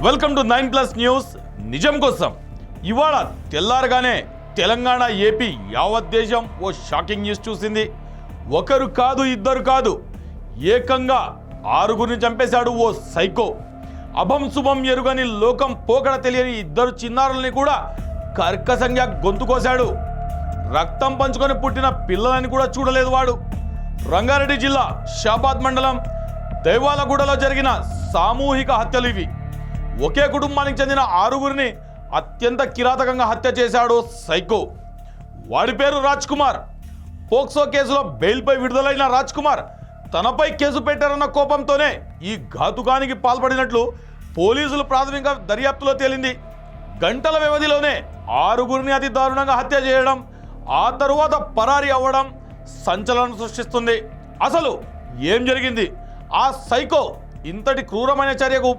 Welcome to 9+ news. నిజం కోసం ఇవాళ తెల్లారగానే తెలంగాణ ఏపీ యావత్ దేశం ఓ షాకింగ్ న్యూస్ చూసింది. ఒకరు కాదు ఇద్దరు కాదు, ఏకంగా 6గురిని చంపేశాడు ఓ సైకో. అభం శుభం ఎరుగని లోకం పోకడ తెలియని ఇద్దరు చిన్నారుల్ని కూడా కర్కశంగా గొంతు కోశాడు. రక్తం పంచుకొని పుట్టిన పిల్లలని కూడా చూడలేదు వాడు. రంగారెడ్డి జిల్లా షాబాద్ మండలం దైవాలగూడలో జరిగిన సామూహిక హత్యలు ఇవి. ఒకే కుటుంబానికి చెందిన 6గురిని అత్యంత కిరాతకంగా హత్య చేశాడు సైకో. వాడి పేరు రాజ్ కుమార్. పోక్సో కేసులో బెయిల్పై విడుదలైన రాజ్ కుమార్ తనపై కేసు పెట్టారన్న కోపంతోనే ఈ ఘాతుకానికి పాల్పడినట్లు పోలీసులు ప్రాథమిక దర్యాప్తులో తేలింది. గంటల వ్యవధిలోనే 6గురిని అతి దారుణంగా హత్య చేయడం, ఆ తరువాత పరారీ అవ్వడం సంచలనం సృష్టిస్తుంది. అసలు ఏం జరిగింది, ఆ సైకో ఇంతటి క్రూరమైన చర్యకు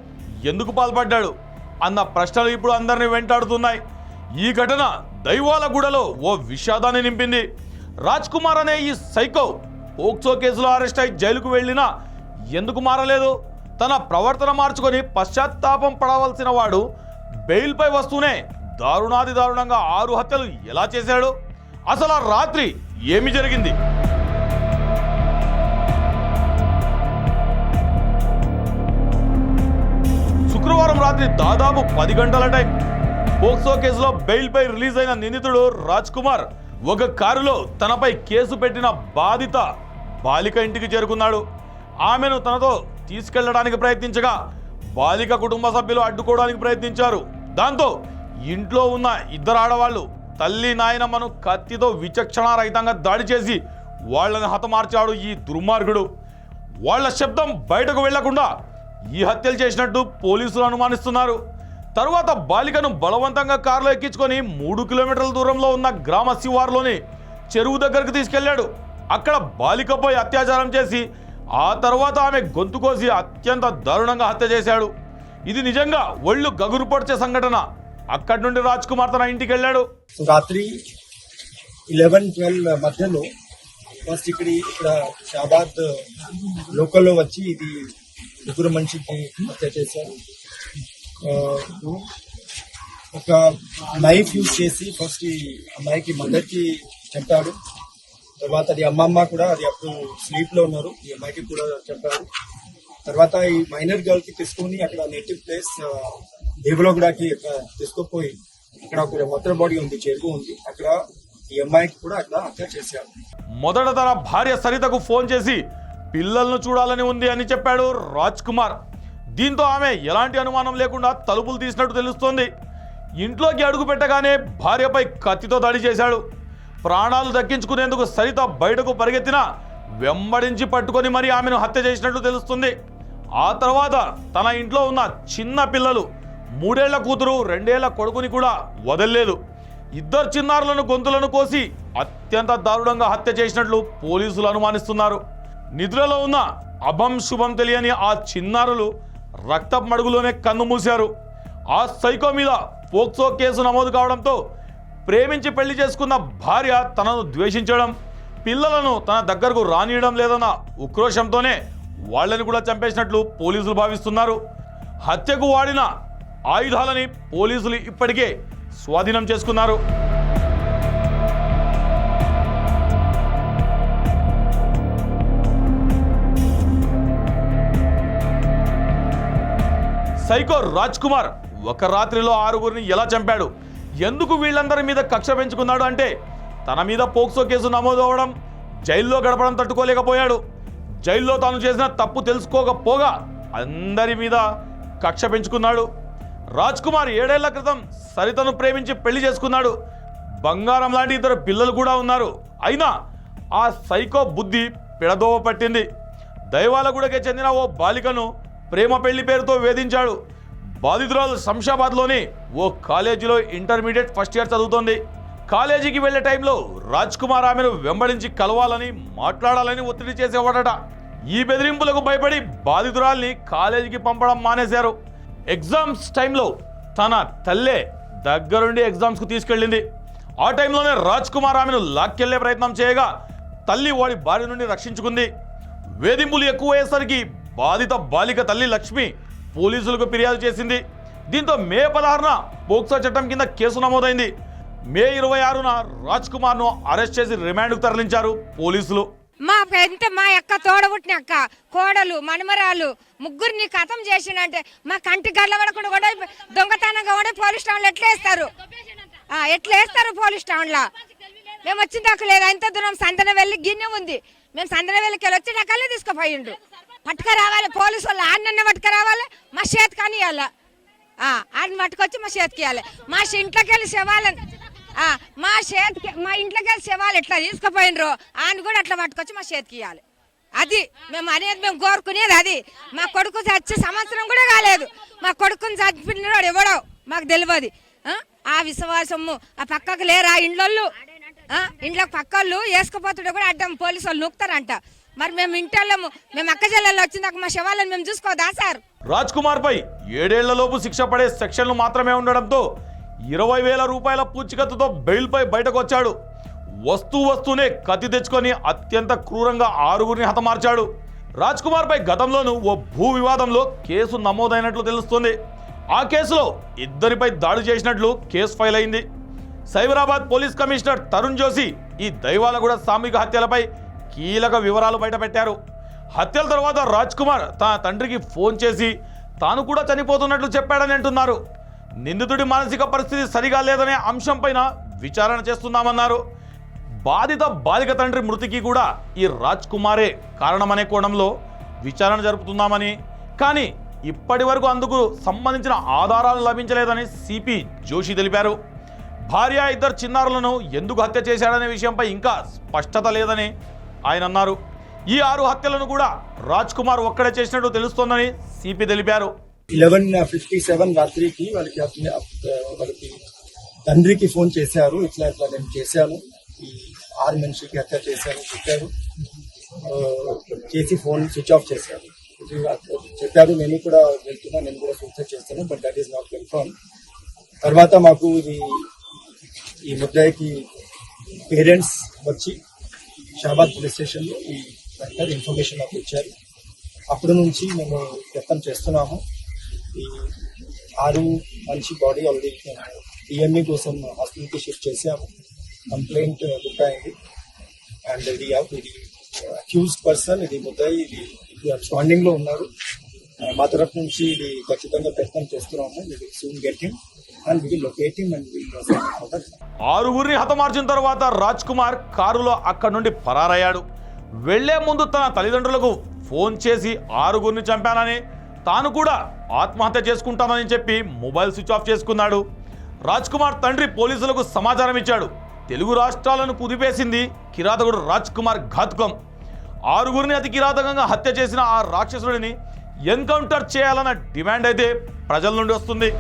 ఎందుకు పాల్పడ్డాడు అన్న ప్రశ్నలు ఇప్పుడు అందరినీ వెంటాడుతున్నాయి. ఈ ఘటన దైవాలగూడలో ఓ విషాదాన్ని నింపింది. రాజ్ కుమార్ అనే ఈ సైకో పోక్సో కేసులో అరెస్ట్ అయి జైలుకు వెళ్ళినా ఎందుకు మారలేదు? తన ప్రవర్తన మార్చుకొని పశ్చాత్తాపం పడవలసిన వాడు బెయిల్పై వస్తూనే దారుణాది దారుణంగా 6 హత్యలు ఎలా చేశాడు? అసలు ఆ రాత్రి ఏమి జరిగింది? శుక్రవారం రాత్రి దాదాపు 10 గంటల టైం. పోక్సో కేసులో బెయిల్పై రిలీజ్ అయిన నిందితుడు రాజ్ కుమార్ ఒక కారులో తనపై కేసు పెట్టిన బాధిత బాలిక ఇంటికి చేరుకున్నాడు. ఆమెను తనతో తీసుకెళ్లడానికి ప్రయత్నించగా బాలిక కుటుంబ సభ్యులు అడ్డుకోవడానికి ప్రయత్నించారు. దాంతో ఇంట్లో ఉన్న ఇద్దరు ఆడవాళ్లు తల్లి నాయనమ్మను కత్తితో విచక్షణారహితంగా దాడి చేసి వాళ్లను హతమార్చాడు ఈ దుర్మార్గుడు. వాళ్ల శబ్దం బయటకు వెళ్లకుండా ఈ హత్యలు చేసినట్టు పోలీసులు అనుమానిస్తున్నారు. తరువాత బాలికను బలవంతంగా కారులో ఎక్కించుకొని 3 కిలోమీటర్ల దూరంలో ఉన్న గ్రామ శివారులోని చెరువు దగ్గరకు తీసుకెళ్లాడు. అక్కడ బాలికపై అత్యాచారం చేసి ఆ తర్వాత ఆమె గొంతు కోసి అత్యంత దారుణంగా హత్య చేశాడు. ఇది నిజంగా ఒళ్ళు గగురు పొడిచే సంఘటన. అక్కడి నుండి రాజ్ కుమార్ తన ఇంటికి వెళ్ళాడు. రాత్రి 11-12 మధ్యలో ఫస్ట్ ఇక్కడ షాబాద్ లోకల్లో వచ్చి ఇది 6 మనిషికి హత్య చేశారు. ఒక నైఫ్ యూజ్ చేసి ఫస్ట్ ఈ అమ్మాయికి మదర్కి చంపాడు. తర్వాత అది అమ్మమ్మ కూడా అది అప్పుడు స్లీప్ లో ఉన్నారు, ఈ అమ్మాయికి కూడా చంపాడు. తర్వాత ఈ మైనర్ గర్ల్ కి తీసుకుని అక్కడ నేటివ్ ప్లేస్ దేవలోగూడకి తీసుకుపోయి అక్కడ ఒక వాటర్ బాడీ ఉంది, చెరువు ఉంది, అక్కడ ఈ అమ్మాయికి కూడా అక్కడ హత్య చేశారు. మొదట తన భార్య సరితకు ఫోన్ చేసి పిల్లలను చూడాలని ఉంది అని చెప్పాడు రాజ్ కుమార్. దీంతో ఆమె ఎలాంటి అనుమానం లేకుండా తలుపులు తీసినట్టు తెలుస్తోంది. ఇంట్లోకి అడుగు పెట్టగానే భార్యపై కత్తితో దాడి చేశాడు. ప్రాణాలు దక్కించుకునేందుకు సరిత బయటకు పరిగెత్తినా వెంబడించి పట్టుకొని మరీ ఆమెను హత్య చేసినట్టు తెలుస్తుంది. ఆ తర్వాత తన ఇంట్లో ఉన్న చిన్న పిల్లలు 3 ఏళ్ల కూతురు 2 ఏళ్ల కొడుకుని కూడా వదల్లేదు. ఇద్దరు చిన్నారులను గొంతులను కోసి అత్యంత దారుణంగా హత్య చేసినట్లు పోలీసులు అనుమానిస్తున్నారు. నిద్రలో ఉన్న అభం శుభం తెలియని ఆ చిన్నారులు రక్తపు మడుగులోనే కన్ను మూశారు. ఆ సైకో మీద పోక్సో కేసు నమోదు కావడంతో ప్రేమించి పెళ్లి చేసుకున్న భార్య తనను ద్వేషించడం, పిల్లలను తన దగ్గరకు రానియడం లేదన్న ఉక్రోషంతోనే వాళ్ళని కూడా చంపేసినట్లు పోలీసులు భావిస్తున్నారు. హత్యకు వాడిన ఆయుధాలని పోలీసులు ఇప్పటికే స్వాధీనం చేసుకున్నారు. సైకో రాజ్ కుమార్ ఒక రాత్రిలో 6గురిని ఎలా చంపాడు? ఎందుకు వీళ్ళందరి మీద కక్ష పెంచుకున్నాడు అంటే తన మీద పోక్సో కేసు నమోదు అవ్వడం, జైల్లో గడపడం తట్టుకోలేకపోయాడు. జైల్లో తాను చేసిన తప్పు తెలుసుకోకపోగా అందరి మీద కక్ష పెంచుకున్నాడు. రాజ్ కుమార్ 7 ఏళ్ల క్రితం సరితను ప్రేమించి పెళ్లి చేసుకున్నాడు. బంగారం లాంటి ఇద్దరు పిల్లలు కూడా ఉన్నారు. అయినా ఆ సైకో బుద్ధి పిడదోవ పట్టింది. దైవాలగూడకే చెందిన ఓ బాలికను ప్రేమ పెళ్లి పేరుతో వేధించాడు. బాధితురాలు శంషాబాద్లోని ఓ కాలేజీలో ఇంటర్మీడియట్ ఫస్ట్ ఇయర్ చదువుతోంది. కాలేజీకి వెళ్లే టైంలో రాజ్ కుమార్ ఆమెను వెంబడించి కలవాలని మాట్లాడాలని ఒత్తిడి చేసేవాడట. ఈ బెదిరింపులకు భయపడి బాధితురాల్ని కాలేజీకి పంపడం మానేశారు. ఎగ్జామ్స్ టైంలో తన తల్లే దగ్గరుండి ఎగ్జామ్స్కు తీసుకెళ్ళింది. ఆ టైంలోనే రాజ్ కుమార్ ఆమెను లాక్కెళ్లే ప్రయత్నం చేయగా తల్లి వాడి భార్య నుండి రక్షించుకుంది. వేధింపులు ఎక్కువయ్యేసరికి బాధిత బాలిక తల్లి లక్ష్మి పోలీసులకు ఫిర్యాదు చేసింది. దీంతో మే 16న పోక్సో చట్టం కింద కేసు నమోదైంది. మే 26న రాజ్ కుమార్ ను అరెస్ట్ చేసి రిమాండ్కు తరలించారు పోలీసులు. మా అక్క తోడబుట్టిన అక్క కోడలు మనమరాలు ముగ్గురిని కథం చేసిండంటే మా కంటి గడ్ల పడకుండా కూడా దొంగతనంగా కూడా పోలీస్ స్టేషన్లో ఎట్లా వేస్తారు పోలీస్ స్టేషన్లో. మేము వచ్చిన దాకా లేదు, ఎంత దూరం సందన వెళ్ళి గిన్నె ఉంది, మేము సందన వెళ్ళి వచ్చి రకాలే తీసుకుపోయిండు. పట్టుక రావాలి పోలీసు వాళ్ళు, ఆడినన్న పట్టుక రావాలి, మా చేతికి అని ఇవ్వాలి, ఆడిని పట్టుకొచ్చి మా చేతికి ఇవ్వాలి. మా ఇంట్లోకి వెళ్ళి శవాలని మా ఇంట్లోకి వెళ్ళి శవాలు ఎట్లా తీసుకుపోయినరు ఆయన కూడా అట్లా పట్టుకొచ్చి మా చేతికి ఇవ్వాలి. అది మేము అనేది, మేము కోరుకునేది అది. మా కొడుకు చచ్చే సంవత్సరం కూడా కాలేదు, మా కొడుకుని చచ్చిపోయినాడు ఎవడో మాకు తెలియదు. ఆ విశ్వాసము ఆ పక్కకు లేరు, ఆ ఇంట్లో పక్కళ్ళు వేసుకుపోతుంటే కూడా అడ్డం పోలీసు వాళ్ళు నూకుతారంట. మరి మేము ఇంటోళ్ళము, మేము అక్క చెల్లెళ్ళు వచ్చిందాక మా శవాలను మేము చూసుకోదా సార్? రాజ్ కుమార్ పై 7 ఏళ్లలోపు శిక్ష పడే సెక్షన్లు మాత్రమే ఉండడంతో 20,000 రూపాయల పూచికత్తుతో బెయిల్పై బయటకు వచ్చాడు. వస్తూనే కత్తి తెచ్చుకొని అత్యంత క్రూరంగా 6గురిని హతమార్చాడు. రాజ్ కుమార్ పై గతంలోనూ ఓ భూ వివాదంలో కేసు నమోదైనట్లు తెలుస్తుంది. ఆ కేసులో 2 దాడి చేసినట్లు కేసు ఫైల్ అయింది. సైబరాబాద్ పోలీస్ కమిషనర్ తరుణ్ జోషి ఈ దైవాలగూడ సామూహిక హత్యలపై కీలక వివరాలు బయటపెట్టారు. హత్యల తర్వాత రాజ్ కుమార్ తన తండ్రికి ఫోన్ చేసి తాను కూడా చనిపోతున్నట్లు చెప్పాడని అంటున్నారు. నిందితుడి మానసిక పరిస్థితి సరిగా లేదనే అంశంపైన విచారణ చేస్తున్నామన్నారు. బాలిక తండ్రి మృతికి కూడా ఈ రాజ్ కుమారే కారణమనే కోణంలో విచారణ జరుపుతున్నామని, కానీ ఇప్పటి వరకు అందుకు సంబంధించిన ఆధారాలు లభించలేదని సిపి జోషి తెలిపారు. భార్య 2 చిన్నారులను ఎందుకు హత్య చేశాడనే విషయంపై ఇంకా స్పష్టత లేదని ఆయన అన్నారు. ఈ 6 హత్యలను కూడా రాజ్ కుమార్ ఒక్కడే చేసినట్టు తెలుస్తోందని సిపి తెలిపారు. 11:57 రాత్రికి వాళ్ళకి తండ్రికి ఫోన్ చేశారు, ఇట్లా నేను చేశాను, ఈ 6 మనిషికి హత్య చేశాను చెప్పారు. చేసి ఫోన్ స్విచ్ ఆఫ్ చేశారు చెప్పారు. నేను కూడా వెళ్తున్నా, నేను కూడా సూసైడ్ చేస్తాను, but that is not confirm. తర్వాత మాకు ఈ ముద్దాయికి పేరెంట్స్ వచ్చి షాబాద్ పోలీస్ స్టేషన్లో ఈ ఇన్ఫర్మేషన్ నాకు ఇచ్చారు. అప్పటి నుంచి మేము వ్యక్తం చేస్తున్నాము. ఈ 6 మనిషి బాడీ ఆల్రెడీ ఈఎంఈ కోసం హాస్పిటల్కి షిఫ్ట్ చేసాము. కంప్లైంట్ బుక్ అయింది. అండ్ ఇది అక్యూజ్డ్ పర్సన్, ఇది ముద్దాయి, ఇది అబ్స్కాండింగ్ లో ఉన్నారు. మా తరఫు నుంచి ఇది ఖచ్చితంగా ప్రయత్నం చేస్తున్నాము. ఇది soon get him and we will locate him and will 6గురిని హతమార్చిన తర్వాత రాజ్ కుమార్ కారులో అక్కడి నుండి పరారయ్యాడు. వెళ్లే ముందు తన తల్లిదండ్రులకు ఫోన్ చేసి 6గురిని చంపానని, తాను కూడా ఆత్మహత్య చేసుకుంటానని చెప్పి మొబైల్ స్విచ్ ఆఫ్ చేసుకున్నాడు. రాజ్ కుమార్ తండ్రి పోలీసులకు సమాచారం ఇచ్చాడు. తెలుగు రాష్ట్రాలను కుదిపేసింది కిరాతకుడు రాజ్ కుమార్ ఘాతుకం. 6గురిని అతి కిరాతకంగా హత్య చేసిన ఆ రాక్షసుడిని ఎన్కౌంటర్ చేయాలన్న డిమాండ్ అయితే ప్రజల నుండి వస్తుంది.